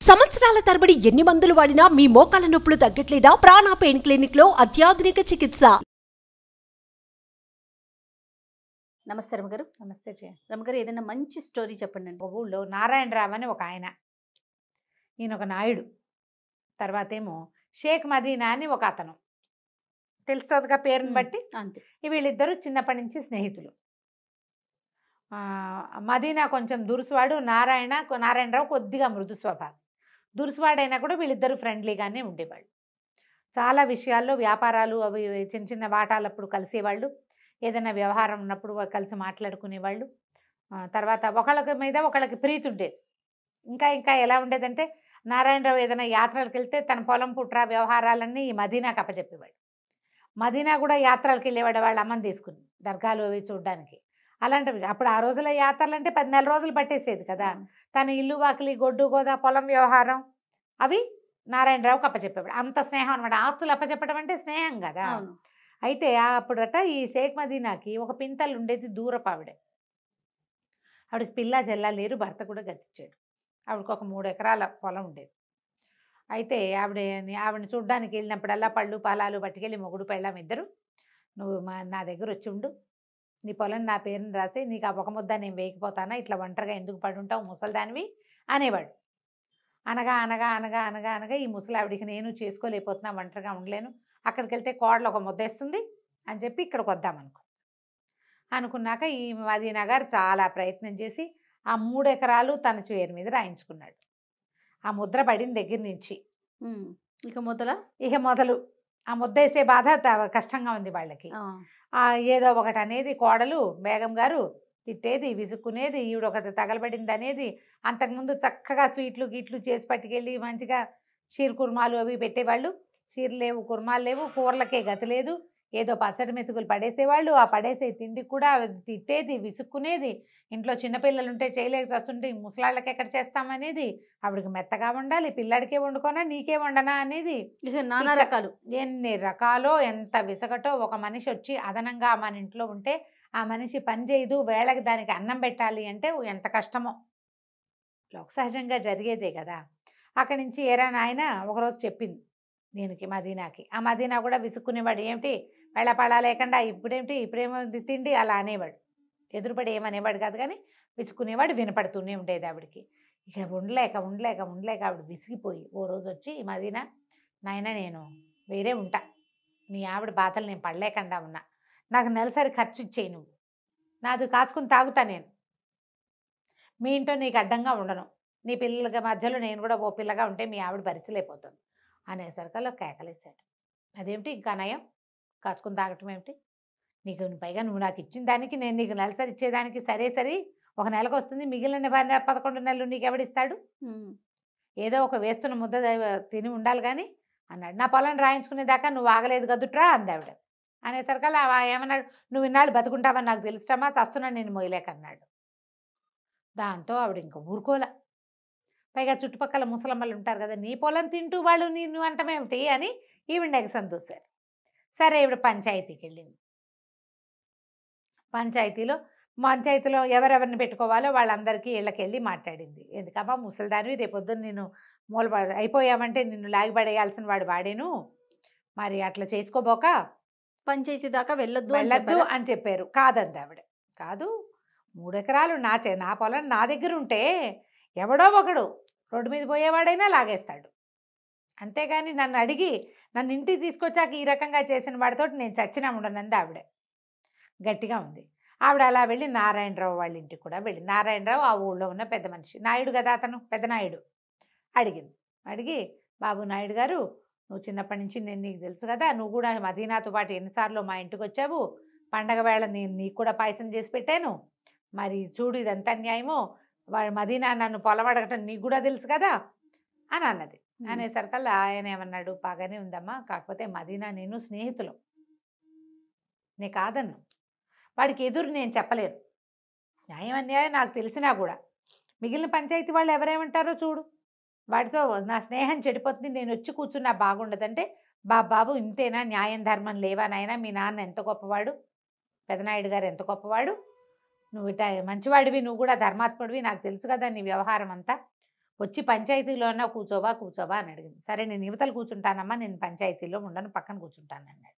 సంవత్సరాల తరబడి ఎన్ని మందులు వాడినా మీ మోకాల నొప్పులు తగ్గట్లేదా? ప్రాణ పెయిన్ క్లినిక్ లో అత్యాధునిక చికిత్స. నమస్తే రమగారు. నమస్తే రమగారు, ఏదైనా మంచి స్టోరీ చెప్పండి. ఒక ఊళ్ళో నారాయణరావు అని ఒక ఆయన, ఈయన ఒక నాయుడు. తర్వాత ఏమో షేక్ మదీనా అని ఒక అతను, తెలుస్తుందిగా పేరుని బట్టి. అంతే. వీళ్ళిద్దరూ చిన్నప్పటి నుంచి స్నేహితులు. మదీనా కొంచెం దురుసువాడు, నారాయణరావు కొద్దిగా మృదు స్వభావం. దురుసువాడైనా కూడా వీళ్ళిద్దరూ ఫ్రెండ్లీగానే ఉండేవాళ్ళు. చాలా విషయాల్లో వ్యాపారాలు అవి చిన్న చిన్న వాటాలప్పుడు కలిసేవాళ్ళు. ఏదైనా వ్యవహారం ఉన్నప్పుడు కలిసి మాట్లాడుకునేవాళ్ళు. తర్వాత ఒకళ్ళకి మీద ఒకళ్ళకి ప్రీతి ఉండేది. ఇంకా ఎలా ఉండేదంటే, నారాయణరావు ఏదైనా యాత్రలకు వెళ్తే తన పొలం పుట్ర వ్యవహారాలన్నీ ఈ మదీనాకు అప్పచెప్పేవాడు. మదీనా కూడా యాత్రలకు వెళ్ళేవాడు వాళ్ళ అమ్మని తీసుకుని, దర్గాలు అవి చూడడానికి. అలాంటివి అప్పుడు ఆ రోజుల యాత్రలు అంటే 10 నెలల రోజులు పట్టేసేది కదా. తన ఇల్లు వాకిలి గొడ్డు గోదా పొలం వ్యవహారం అవి నారాయణరావుకి అప్పచెప్పేవాడు. అంత స్నేహం అనమాట. ఆస్తులు అప్పచెప్పడం అంటే స్నేహం కదా. అయితే అప్పుడట ఈ షేక్ మదీనాకి ఒక పింతలు ఉండేది, దూరపు ఆవిడ. ఆవిడకి పిల్ల జల్లా లేరు, భర్త కూడా గతిచ్చాడు. ఆవిడకి ఒక 3 ఎకరాల పొలం ఉండేది. అయితే ఆవిడని చూడ్డానికి వెళ్ళినప్పుడల్లా పళ్ళు పాలాలు పట్టుకెళ్ళి మొగుడు పెళ్ళాం ఇద్దరు, నువ్వు నా దగ్గర వచ్చి ఉండు, నీ పొలం నా పేరుని రాసి నీకు ఆ ఒక ముద్ద నేను వేయకపోతానా, ఇట్లా ఒంటరిగా ఎందుకు పడుంటావు ముసలిదానివి అనేవాడు. అనగా అనగా అనగా అనగా అనగా ఈ ముసలావిడికి నేను చేసుకోలేకపోతున్నా, ఒంటరిగా ఉండలేను, అక్కడికి వెళ్తే కోడలు ఒక ముద్దేస్తుంది అని చెప్పి ఇక్కడికి అనుకున్నాక ఈ మదీనా గారు చాలా ప్రయత్నం చేసి ఆ 3 ఎకరాలు తన పేరు మీద రాయించుకున్నాడు. ఆ ముద్ర పడిన దగ్గర నుంచి ఇక మొదలు ఆ ముద్ద వేసే బాధ కష్టంగా ఉంది వాళ్ళకి. ఏదో ఒకటి అనేది కోడలు బేగం గారు తిట్టేది, విసుక్కునేది, ఈవిడ ఒకటి తగలబడింది అనేది. అంతకుముందు చక్కగా స్వీట్లు గిట్లు చేసి పట్టుకెళ్ళి మంచిగా షీర్ కుర్మాలు అవి పెట్టేవాళ్ళు. షీర్ లేవు, కుర్మాలు లేవు, కూరలకే గతి లేదు, ఏదో పచ్చడి మెతుకులు పడేసేవాళ్ళు. ఆ పడేసే తిండికి కూడా తిట్టేది, విసుక్కునేది. ఇంట్లో చిన్నపిల్లలు ఉంటే చేయలేక వస్తుంటే ముసలాళ్ళకి ఎక్కడ చేస్తామనేది. ఆవిడకి మెత్తగా ఉండాలి, పిల్లాడికే వండుకోనా నీకే వండనా అనేది. నానా రకాలు, ఎన్ని రకాలో, ఎంత విసగటో. ఒక మనిషి వచ్చి అదనంగా మన ఇంట్లో ఉంటే ఆ మనిషి పని చేయదు, వేళకి దానికి అన్నం పెట్టాలి అంటే ఎంత కష్టమో. లోక సహజంగా జరిగేదే కదా. అక్కడి నుంచి ఏరా నాయన ఒకరోజు చెప్పింది దీనికి, మదీనాకి. ఆ మదీనా కూడా విసుక్కునేవాడు. ఏమిటి వేళపడా లేకుండా ఇప్పుడేమో తిండి అలా అనేవాడు. ఎదురుపడి ఏమనేవాడు కాదు కానీ విసుక్కునేవాడు. వినపడుతూనే ఉండేది ఆవిడికి. ఇక ఉండలేక ఆవిడ విసిగిపోయి ఓ రోజు వచ్చి, మదీనా నాయన నేను వేరే ఉంటా, మీ ఆవిడ బాధలు నేను పడలేకుండా ఉన్నా, నాకు నెలసరి ఖర్చు ఇచ్చేయి, నువ్వు నాది కాచుకుని తాగుతా, నేను మీ ఇంట్లో నీకు అడ్డంగా ఉండను, నీ పిల్లల మధ్యలో నేను కూడా ఓ పిల్లగా ఉంటే మీ ఆవిడ భరించలేకపోతాను అనేసరికల్లో కేకలేశాడు. అదేమిటి ఇంకా నయం, కాచుకుని తాగటం ఏమిటి, నీకు పైగా నువ్వు నాకు ఇచ్చిన దానికి నేను నీకు నెలసరి ఇచ్చేదానికి సరే ఒక నెలకు వస్తుంది, మిగిలిన 11 నెలలు నీకు ఎవడిస్తాడు, ఏదో ఒక వేస్తున్న ముద్ద తిని ఉండాలి కానీ అన్నాడు. నా పొలం రాయించుకునేదాకా నువ్వు ఆగలేదు కదుట్రా అంది ఆవిడ. అనేసరికల్లా ఏమన్నాడు, నువ్వు ఇన్నాళ్ళు బతుకుంటావని నాకు తెలుస్తామా, చస్తున్నాను నేను మొయ్యలేకన్నాడు. దాంతో ఆవిడ ఇంకా ఊరుకోలే. పైగా చుట్టుపక్కల ముసలమ్మలు ఉంటారు కదా, నీ పొలం తింటూ వాళ్ళు నిన్ను అంటమేమిటి అని ఈవిడ ఎగసం చూశారు. సరే ఈవిడ పంచాయతీకి వెళ్ళింది. పంచాయతీలో ఎవరెవరిని పెట్టుకోవాలో వాళ్ళందరికీ ఇళ్ళకెళ్ళి మాట్లాడింది. ఎందుకమ్మా ముసలిదానివి, రేపొద్దున నేను అయిపోయామంటే నిన్ను లాగిపడేయాల్సిన వాడు వాడేను, మరి అట్లా చేసుకోబోక పంచాయతీ దాకా వెళ్ళొద్దు అని చెప్పారు. కాదంది ఆవిడ. కాదు, 3 ఎకరాలు నా పొలం నా దగ్గర ఉంటే ఎవడో ఒకడు రోడ్డు మీద పోయేవాడైనా లాగేస్తాడు, అంతేగాని నన్ను అడిగి నన్ను ఇంటికి తీసుకొచ్చాక ఈ రకంగా చేసిన వాడితో నేను చచ్చినా ఉండనంది ఆవిడ. గట్టిగా ఉంది. ఆవిడ అలా వెళ్ళి నారాయణరావు వాళ్ళ ఇంటికి కూడా వెళ్ళి, నారాయణరావు ఆ ఊళ్ళో ఉన్న పెద్ద మనిషి, నాయుడు కదా అతను, పెద్ద నాయుడు. అడిగి బాబు నాయుడు గారు, నువ్వు చిన్నప్పటి నుంచి నేను నీకు తెలుసు కదా, నువ్వు కూడా మదీనాతో పాటు ఎన్నిసార్లు మా ఇంటికి వచ్చావు, పండగ వేళ నేను నీకు కూడా పాయసం చేసి పెట్టాను, మరి చూడు ఇదంతా న్యాయమో, వాడు మదీనా నన్ను పొలం అడగటం నీకు కూడా తెలుసు కదా అని అన్నది. అనేసరికల్లా ఆయన ఏమన్నాడు, బాగానే ఉందమ్మా, కాకపోతే మదీనా నేను స్నేహితులు, నే కాదన్ను, వాడికి ఎదురు నేను చెప్పలేను, న్యాయం అన్యాయం నాకు తెలిసినా కూడా మిగిలిన పంచాయతీ వాళ్ళు ఎవరేమంటారో చూడు, వాడితో నా స్నేహం చెడిపోతుంది, నేను వచ్చి కూర్చున్నా బాగుండదంటే, బాబు ఇంతేనా, న్యాయం ధర్మం లేవా నాయనా, మీ నాన్న ఎంత గొప్పవాడు, పెదనాయుడు గారు ఎంత గొప్పవాడు, నువ్వు మంచివాడివి, నువ్వు కూడా ధర్మాత్ముడివి, నాకు తెలుసు కదా నీ వ్యవహారం అంతా, వచ్చి పంచాయతీలో అన్నా కూర్చోవా కూర్చోవా అని అడిగింది. సరే నేను యువతలు కూర్చుంటానమ్మా, నేను పంచాయతీలో ఉండను, పక్కన కూర్చుంటాను అన్నాడు.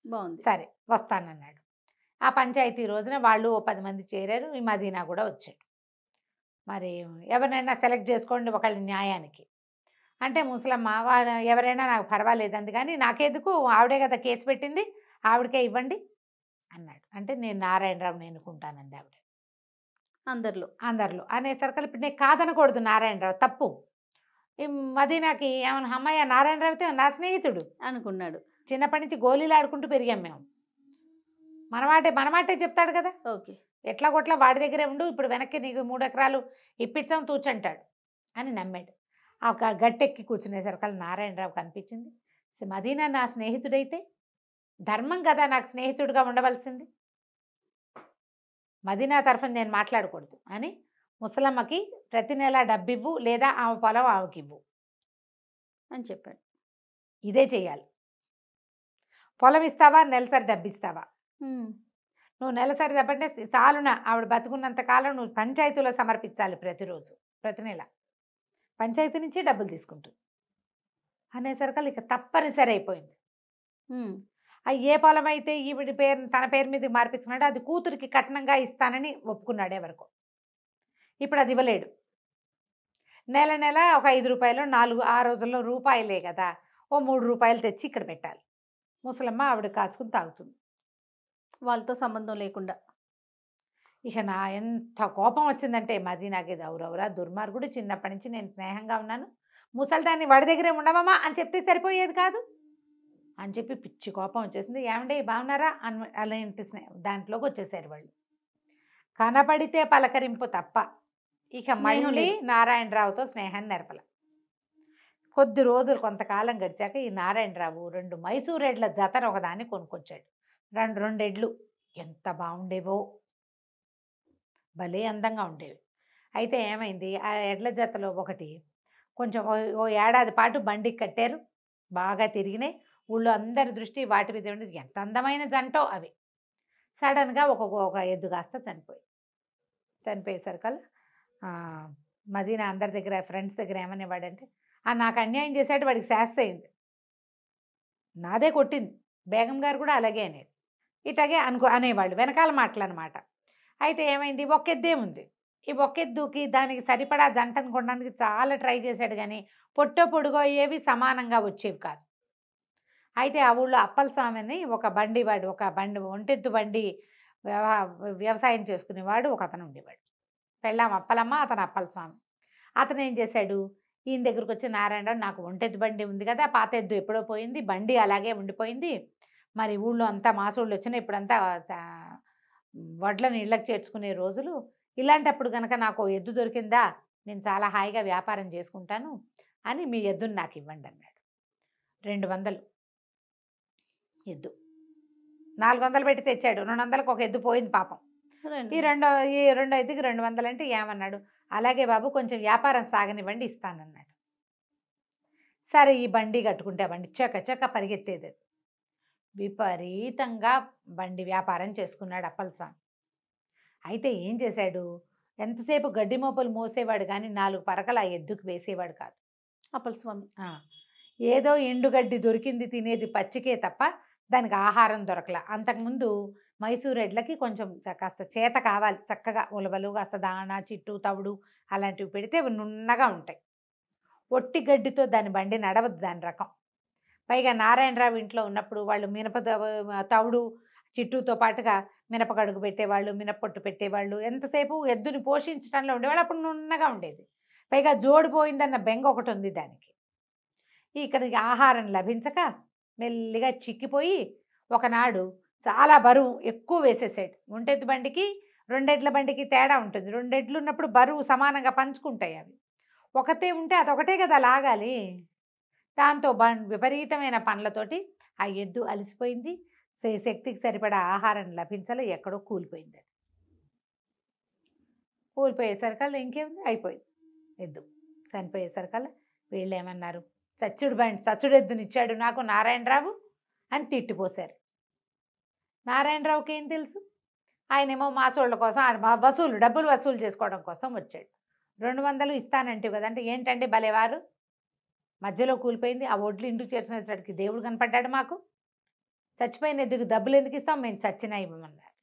బాగుంది. సరే వస్తానన్నాడు. ఆ పంచాయతీ రోజున వాళ్ళు 10 మంది చేరారు. ఈ మదీనా కూడా వచ్చాడు. మరి ఎవరినైనా సెలెక్ట్ చేసుకోండి ఒకళ్ళ న్యాయానికి అంటే ముసలమ్మ ఎవరైనా నాకు పర్వాలేదు అంది, కానీ నాకెందుకు, ఆవిడే కదా కేసు పెట్టింది, ఆవిడకే ఇవ్వండి అన్నాడు. అంటే నేను నారాయణరావుని ఎన్నుకుంటానంది ఆవిడ. అందరిలో అనేసరికి ఇప్పుడు నేను కాదనకూడదు, నారాయణరావు తప్పు. ఈ మదీనాకి ఏమన్నా అమ్మాయి నారాయణరావుతో నా స్నేహితుడు అనుకున్నాడు. చిన్నప్పటి నుంచి గోళీలు ఆడుకుంటూ పెరిగాం మేము. మనమాటే చెప్తాడు కదా, ఓకే ఎట్లా కొట్లా వాడి దగ్గరే ఉండు, ఇప్పుడు వెనక్కి నీకు 3 ఎకరాలు ఇప్పించాం తూచంటాడు అని నమ్మాడు. ఆ గట్టెక్కి కూర్చునేసరికి నారాయణరావు కనిపించింది. మదీనా నా స్నేహితుడైతే ధర్మం కదా నాకు స్నేహితుడిగా ఉండవలసింది, మదీనా తరఫున నేను మాట్లాడకూడదు అని ముసలమ్మకి ప్రతి నెల డబ్బివ్వు, లేదా ఆమె పొలం ఆమెకి ఇవ్వు అని చెప్పాడు. ఇదే చెయ్యాలి. పొలం ఇస్తావా, నెలసరి డబ్బు ఇస్తావా? నువ్వు నెలసరి డబ్బంటే చాలున ఆవిడ బతుకున్నంత కాలం నువ్వు పంచాయతీలో సమర్పించాలి ప్రతిరోజు, ప్రతి నెల పంచాయతీ నుంచి డబ్బులు తీసుకుంటుంది అనేసరికి ఇక తప్పనిసరి అయిపోయింది. ఏ పొలం అయితే ఈవిడి పేరు తన పేరు మీద మార్పించుకున్నాడు, అది కూతురికి కట్నంగా ఇస్తానని ఒప్పుకున్నాడు ఎవరికో. ఇప్పుడు అది ఇవ్వలేడు. నెల నెల ఒక 5 రూపాయలు 4 ఆ రోజుల్లో రూపాయలే కదా, ఓ 3 రూపాయలు తెచ్చి ఇక్కడ పెట్టాలి. ముసలమ్మ ఆవిడ కాచుకుని తాగుతుంది వాళ్ళతో సంబంధం లేకుండా. ఇక నా ఎంత కోపం వచ్చిందంటే మదీనాకి, దౌరవురా దుర్మార్గుడు, చిన్నప్పటి నుంచి నేను స్నేహంగా ఉన్నాను, ముసలిదాన్ని వాడి దగ్గరే ఉండవమ్మా అని చెప్తే సరిపోయేది కాదు అని చెప్పి పిచ్చి కోపం వచ్చేసింది. ఏమంటే బాగున్నారా అని అలాంటి దాంట్లోకి వచ్చేసారు వాళ్ళు. కనపడితే పలకరింపు తప్ప ఇక మళ్ళీ నారాయణరావుతో స్నేహాన్ని నెరపల. కొద్ది రోజులు కొంతకాలం గడిచాక ఈ నారాయణరావు 2 మైసూర్ ఎడ్ల జతను ఒకదాన్ని కొనుక్కొచ్చాడు. 2 ఎడ్లు ఎంత బాగుండేవో, భలే అందంగా ఉండేవి. అయితే ఏమైంది, ఆ ఎడ్ల జతలో ఒకటి కొంచెం ఓ ఏడాది పాటు బండికి కట్టారు, బాగా తిరిగినాయి. ఊళ్ళో అందరి దృష్టి వాటి మీద ఉండేది, ఎంత అందమైన జంటో అవి. సడన్గా ఒక ఎద్దు కాస్త చనిపోయేసరికల్లా మదీనా అందరి దగ్గర ఫ్రెండ్స్ దగ్గర ఏమనేవాడంటే, నాకు అన్యాయం చేశాడు, వాడికి శాస్తి అయింది, నాదే కొట్టింది, బేగం గారు కూడా అలాగే అనేది, ఇట్లాగే అనేవాళ్ళు వెనకాల మాటలు అనమాట. అయితే ఏమైంది, ఒక్కెద్దే ఉంది. ఈ ఒక్కెద్దుకి దానికి సరిపడా జంటను కొనడానికి చాలా ట్రై చేశాడు, కానీ పొట్టో అయ్యేవి సమానంగా వచ్చేవి కాదు. అయితే ఆ ఊళ్ళో అప్పలస్వామిని ఒక ఒంటెద్దు బండి వ్యవసాయం చేసుకునేవాడు ఒక అతను ఉండేవాడు. పెళ్ళాం అప్పలమ్మ, అతను అప్పలస్వామి. అతను ఏం చేశాడు, ఈయన దగ్గరకు వచ్చి, నారాయణరావు నాకు ఒంటెద్దు బండి ఉంది కదా, పాత ఎద్దు ఎప్పుడో పోయింది, బండి అలాగే ఉండిపోయింది, మరి ఊళ్ళో అంతా మాసోళ్ళు వచ్చినాయి, ఇప్పుడంతా వడ్లను ఇళ్ళకి చేర్చుకునే రోజులు, ఇలాంటప్పుడు కనుక నాకు ఎద్దు దొరికిందా, నేను చాలా హాయిగా వ్యాపారం చేసుకుంటాను అని మీ ఎద్దుని నాకు ఇవ్వండి అన్నాడు. 200 ఎద్దు, 400 పెట్టి తెచ్చాడు, 200కి ఒక ఎద్దు పోయింది పాపం. ఈ రెండో ఎద్దుకి 200 అంటే ఏమన్నాడు, అలాగే బాబు కొంచెం వ్యాపారం సాగనివ్వండి ఇస్తానన్నాడు. సరే ఈ బండి కట్టుకుంటే బండి చక్క పరిగెత్తేది, విపరీతంగా బండి వ్యాపారం చేసుకున్నాడు అప్పలస్వామి. అయితే ఏం చేశాడు, ఎంతసేపు గడ్డి మోపులు మోసేవాడు కానీ 4 పరకలు ఆ ఎద్దుకు వేసేవాడు కాదు అప్పలస్వామి. ఏదో ఎండుగడ్డి దొరికింది తినేది పచ్చికే తప్ప దానికి ఆహారం దొరకల. అంతకుముందు మైసూర్ ఎడ్లకి కొంచెం కాస్త చేత కావాలి, చక్కగా ఉలవలు, కాస్త దాణా, చిట్టు, తవుడు అలాంటివి పెడితే నున్నగా ఉంటాయి. ఒట్టి గడ్డితో దాని బండి నడవద్దు, దాని రకం. పైగా నారాయణరావు ఇంట్లో ఉన్నప్పుడు వాళ్ళు మినప తవుడు చిట్టుతో పాటుగా మినపగడుగు పెట్టేవాళ్ళు, మినపొట్టు పెట్టేవాళ్ళు, ఎంతసేపు ఎద్దుని పోషించడంలో ఉండేవాళ్ళు. అప్పుడు నున్నగా ఉండేది. పైగా జోడిపోయిందన్న బెంగ ఒకటి ఉంది దానికి. ఇక్కడికి ఆహారం లభించక మెల్లిగా చిక్కిపోయి ఒకనాడు చాలా బరువు ఎక్కువ వేసేసాడు. ఒంటెద్దు బండికి 2 ఎడ్ల బండికి తేడా ఉంటుంది. 2 ఎడ్లు ఉన్నప్పుడు బరువు సమానంగా పంచుకుంటాయి. అవి ఒకటే ఉంటే అదొకటే కదా లాగాలి. దాంతో విపరీతమైన పనులతోటి ఆ ఎద్దు అలసిపోయింది. శక్తికి సరిపడా ఆహారం లభించాలి, ఎక్కడో కూలిపోయింది. అది కూలిపోయేసరికల్లా ఇంకేముంది, అయిపోయింది. ఎద్దు చనిపోయేసరికల్లా వీళ్ళు ఏమన్నారు, చచ్చుడు ఎద్దునిచ్చాడు నాకు నారాయణరావు అని తిట్టిపోశారు. నారాయణరావుకి ఏం తెలుసు, ఆయనేమో మాసోళ్ళ కోసం డబ్బులు వసూలు చేసుకోవడం కోసం వచ్చాడు. 200 ఇస్తానంటే కదా అంటే ఏంటంటే భలేవారు మధ్యలో కూలిపోయింది ఆ ఒడ్లు ఇంటికి చేర్చినప్పటికి దేవుడు కనపడ్డాడు మాకు చచ్చిపోయిన ఎద్దుకు డబ్బులు ఎందుకు ఇస్తాం మేము చచ్చినా ఇవ్వమన్నారు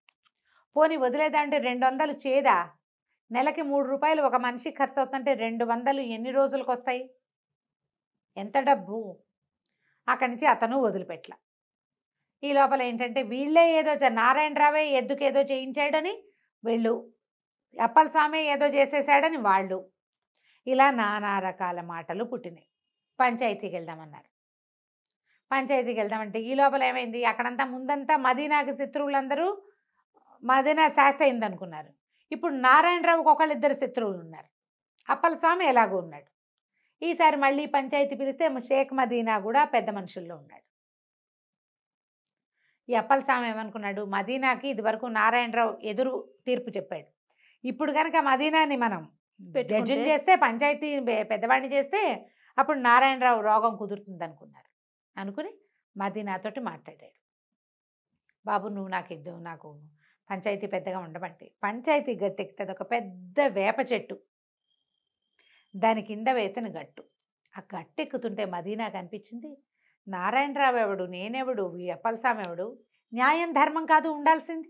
పోనీ వదిలేదంటే 200 చేదా నెలకి 3 రూపాయలు ఒక మనిషికి ఖర్చు అవుతుంటే 200 ఎన్ని రోజులకు వస్తాయి ఎంత డబ్బు అక్కడి నుంచి అతను వదిలిపెట్ల ఈ లోపల ఏంటంటే వీళ్ళే ఏదో నారాయణరావే ఎద్దుకు ఏదో చేయించాడని వీళ్ళు అప్పల స్వామి ఏదో చేసేసాడని వాళ్ళు ఇలా నానా రకాల మాటలు పుట్టినాయి పంచాయతీకి వెళ్దామన్నారు పంచాయతీకి వెళ్దామంటే ఈ లోపల ఏమైంది అక్కడంతా ముందంతా మదీనాకి శత్రువులందరూ మదీనా శాస్త్ర అయింది అనుకున్నారు ఇప్పుడు నారాయణరావుకి ఒకళ్ళిద్దరు శత్రువులు ఉన్నారు అప్పల స్వామి ఎలాగో ఉన్నాడు ఈసారి మళ్ళీ పంచాయతీ పిలిస్తే షేక్ మదీనా కూడా పెద్ద మనుషుల్లో ఉన్నాడు ఈ అప్పల స్వామి ఏమనుకున్నాడు మదీనాకి ఇదివరకు నారాయణరావు ఎదురు తీర్పు చెప్పాడు ఇప్పుడు కనుక మదీనాని మనం జడ్జిని చేస్తే పంచాయతీ పెద్దవాడిని చేస్తే అప్పుడు నారాయణరావు రోగం కుదురుతుంది అనుకున్నారు అనుకుని మదీనాతోటి మాట్లాడాడు బాబు నువ్వు నాకు పంచాయతీ పెద్దగా ఉండమంటే పంచాయతీ గట్టు ఎక్కుతుంది ఒక పెద్ద వేప చెట్టు దాని కింద వేసిన గట్టు ఆ గట్టు ఎక్కుతుంటే మదీనాకు అనిపించింది నారాయణరావు ఎవడు నేనెవడు ఈ అప్పలస్వామి ఎవడు న్యాయం ధర్మం కాదు ఉండాల్సింది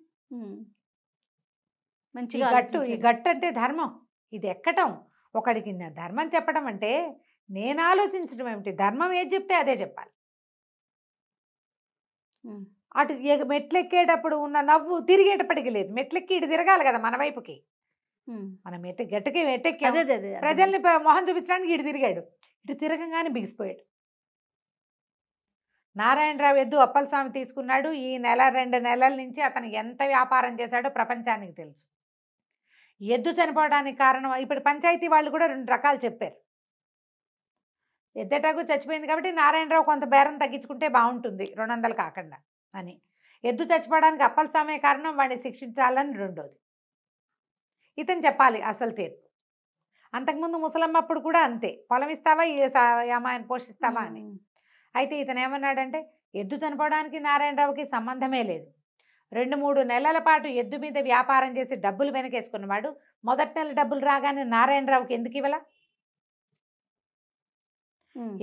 మంచిగా ఈ గట్టు అంటే ధర్మం ఇది ఎక్కటం ఒకడికి ధర్మం చెప్పడం అంటే నేను ఆలోచించడం ఏమిటి ధర్మం ఏది చెప్తే అదే చెప్పాలి అటు మెట్లెక్కేటప్పుడు ఉన్న నవ్వు తిరిగేటప్పటికి లేదు మెట్లెక్కి ఇటు తిరగాలి కదా మన వైపుకి మనం గట్టుకి మెట్టెక్కి ప్రజల్ని మొహం చూపించడానికి ఇటు తిరిగాడు ఇటు తిరగంగానే బిగిసిపోయాడు నారాయణరావు ఎద్దు అప్పలస్వామి తీసుకున్నాడు ఈ 1-2 నెలల నుంచి అతను ఎంత వ్యాపారం చేశాడో ప్రపంచానికి తెలుసు ఎద్దు చనిపోవడానికి కారణం ఇప్పుడు పంచాయతీ వాళ్ళు కూడా 2 రకాలు చెప్పారు ఎద్దటాకు చచ్చిపోయింది కాబట్టి నారాయణరావు కొంత బేరం తగ్గించుకుంటే బాగుంటుంది 200 కాకుండా అని ఎద్దు చచ్చిపోవడానికి అప్పలస్వామి కారణం వాడిని శిక్షించాలని రెండోది ఇతను చెప్పాలి అసలు తీర్పు అంతకుముందు ముసలమ్మప్పుడు కూడా అంతే పొలం ఇస్తావా ఈ అమ్మాయిని పోషిస్తావా అని అయితే ఇతను ఏమన్నాడంటే ఎద్దు చనిపోవడానికి నారాయణరావుకి సంబంధమే లేదు 2-3 నెలల పాటు ఎద్దు మీద వ్యాపారం చేసి డబ్బులు వెనకేసుకున్నవాడు మొదటి నెల డబ్బులు రాగానే నారాయణరావుకి ఎందుకు ఇవ్వాల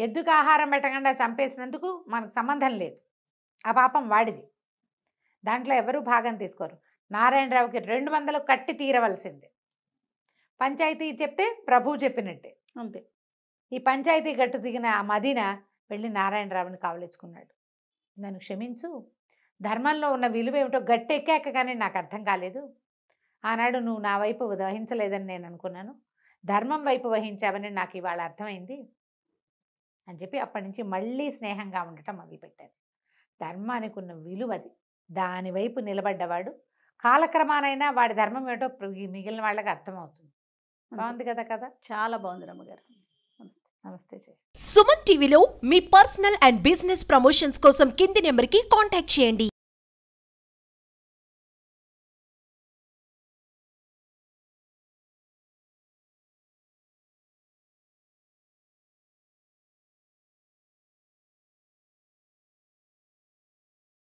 ఎద్దుకు ఆహారం పెట్టకుండా చంపేసినందుకు మనకు సంబంధం లేదు ఆ పాపం వాడిది దాంట్లో ఎవరూ భాగం తీసుకోరు నారాయణరావుకి 200 కట్టి తీరవలసిందే పంచాయతీ చెప్తే ప్రభువు చెప్పినట్టే అంతే ఈ పంచాయతీ గట్టు దిగిన ఆ మదీన వెళ్ళి నారాయణరావుని కావలించుకున్నాడు నన్ను క్షమించు ధర్మంలో ఉన్న విలువ ఏమిటో గట్టి ఎక్కాక కానీ నాకు అర్థం కాలేదు ఆనాడు నువ్వు నా వైపు వహించలేదని నేను అనుకున్నాను ధర్మం వైపు వహించావని నాకు ఇవాళ అర్థమైంది అని చెప్పి అప్పటి నుంచి మళ్ళీ స్నేహంగా ఉండటం మొదలుపెట్టారు ధర్మానికి ఉన్న విలువది దాని వైపు నిలబడ్డవాడు కాలక్రమానైనా వాడి ధర్మం ఏటో మిగిలిన వాళ్ళకి అర్థమవుతుంది బాగుంది కదా చాలా బాగుంది రమ్మగారు నమస్తే సుమన్ టీవీలో మీ పర్సనల్ అండ్ బిజినెస్ ప్రమోషన్స్ కోసం కింది నెంబర్కి కాంటాక్ట్ చేయండి.